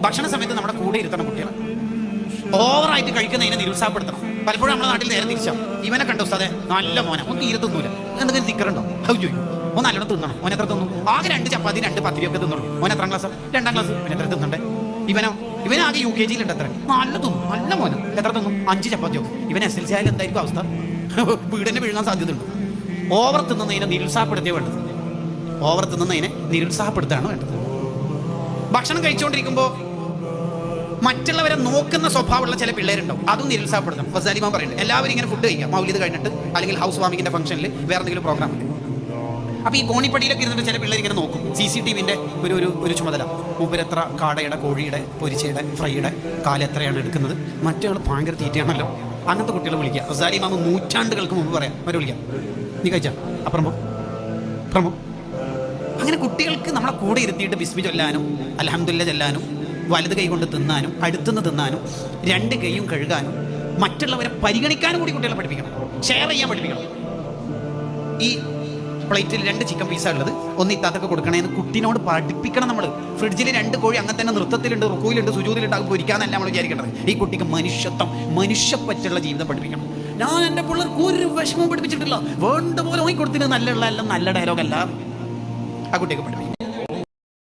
ഭക്ഷണ സമയത്ത് നമ്മുടെ കൂടെ ഇരുത്തണം കുട്ടികളെ. ഓവറായിട്ട് കഴിക്കുന്നതിനെ നിരുത്സാഹപ്പെടുത്തണം. പലപ്പോഴും നമ്മുടെ നാട്ടിൽ നേരെ തിരിച്ചാം. ഇവനെ കണ്ടോ ഉസ്താദേ, നല്ല മോനെ, ഒന്ന് തീരെ തിന്നൂല, എന്തെങ്കിലും തിക്കറുണ്ടോ, ചോദിക്കും. ഒന്ന് നല്ലോണം തിന്നണം. ഓൻ എത്ര തിന്നു? ആകെ 2 ചപ്പാത്തി 2 പത്തിരിയൊക്കെ തിന്നുള്ളൂ. ഓൻ എത്രാം ക്ലാസ്? 2ാം ക്ലാസ്. പിന്നെ എത്ര തിന്നണ്ടേ? ഇവനാകെ UKG എത്ര? നല്ല തിന്നു, നല്ല മോന്. എത്ര തിന്നു? 5 ചപ്പാത്തിയോ. ഇവൻ SLC ആയാലും എന്തായിരിക്കും അവസ്ഥ? വീടിനെ വീഴാൻ സാധ്യതയുണ്ട്. ഓവർ തിന്നുന്നതിനെ നിരുത്സാഹപ്പെടുത്തിയേ വേണ്ടത്. ഓവർ തിന്നുന്നതിനെ നിരുത്സാഹപ്പെടുത്തുകയാണ് വേണ്ടത്. ഭക്ഷണം കഴിച്ചുകൊണ്ടിരിക്കുമ്പോൾ മറ്റുള്ളവരെ നോക്കുന്ന സ്വഭാവമുള്ള ചില പിള്ളേരുണ്ടാവും, അതും നിരുത്സാഹപ്പെടുത്തണം. ഫസാലിമാ പറയുന്നുണ്ട്, എല്ലാവരും ഇങ്ങനെ ഫുഡ് കഴിക്കാം മൗലിദ് കഴിഞ്ഞിട്ട്, അല്ലെങ്കിൽ ഹൗസ് വാമിങ്ങിന്റെ ഫംഗ്ഷനിൽ വേറെ എന്തെങ്കിലും പ്രോഗ്രാം ഉണ്ട്. അപ്പോൾ ഈ കോണിപ്പടിയിലൊക്കെ ഇരുന്നിട്ട് ചില പിള്ളേർ ഇങ്ങനെ നോക്കും. CCTVന്റെ ഒരു ചുമതല. മൂപ്പരെത്ര കാടയുടെ, കോഴിയുടെ, പൊരിച്ചയുടെ, ഫ്രൈയുടെ കാല് എത്രയാണ് എടുക്കുന്നത്, മറ്റേ ഭയങ്കര തീറ്റയാണല്ലോ, അങ്ങനത്തെ കുട്ടികളെ വിളിക്കുക. ഫസാലിമാമ നൂറ്റാണ്ടുകൾക്ക് മുമ്പ് പറയാം, അവരെ വിളിക്കാം, നീ കഴിച്ചാ അപ്പുറമോ അപ്പുറമോ. അങ്ങനെ കുട്ടികൾക്ക് നമ്മളെ കൂടെ ഇരുത്തിയിട്ട് ബിസ്മി ചൊല്ലാനും അൽഹംദുലില്ലാ ചൊല്ലാനും വലത് കൈ കൊണ്ട് തിന്നാനും അടുത്തുനിന്ന് തിന്നാനും 2 കൈയും കഴുകാനും മറ്റുള്ളവരെ പരിഗണിക്കാനും കൂടി കുട്ടികളെ പഠിപ്പിക്കണം. ഷെയർ ചെയ്യാൻ പഠിപ്പിക്കണം. ഈ പ്ലേറ്റിൽ 2 ചിക്കൻ പീസാണ് ഉള്ളത്, ഒന്ന് ഇത്താത്തൊക്കെ കൊടുക്കണേന്ന് കുട്ടീനോട് പഠിപ്പിക്കണം. നമ്മൾ ഫ്രിഡ്ജിൽ 2 കോഴി അങ്ങനെ തന്നെ നൃത്തത്തിലുണ്ട്, റുക്കൂയിലുണ്ട്, സുജൂദിലുണ്ട്, അത് പൊരിക്കാന്നല്ല നമ്മൾ വിചാരിക്കേണ്ടത്. ഈ കുട്ടിക്ക് മനുഷ്യത്വം, മനുഷ്യപ്പറ്റുള്ള ജീവിതം പഠിപ്പിക്കണം. ഞാൻ എൻ്റെ പിള്ളേർക്ക് ഒരു വിഷമവും പഠിപ്പിച്ചിട്ടില്ല, വേണ്ട പോലെ ഓങ്ങി കൊടുത്തിന്, നല്ല ഡയലോഗല്ല ആ കുട്ടിക്ക് പഠിപ്പിക്കും.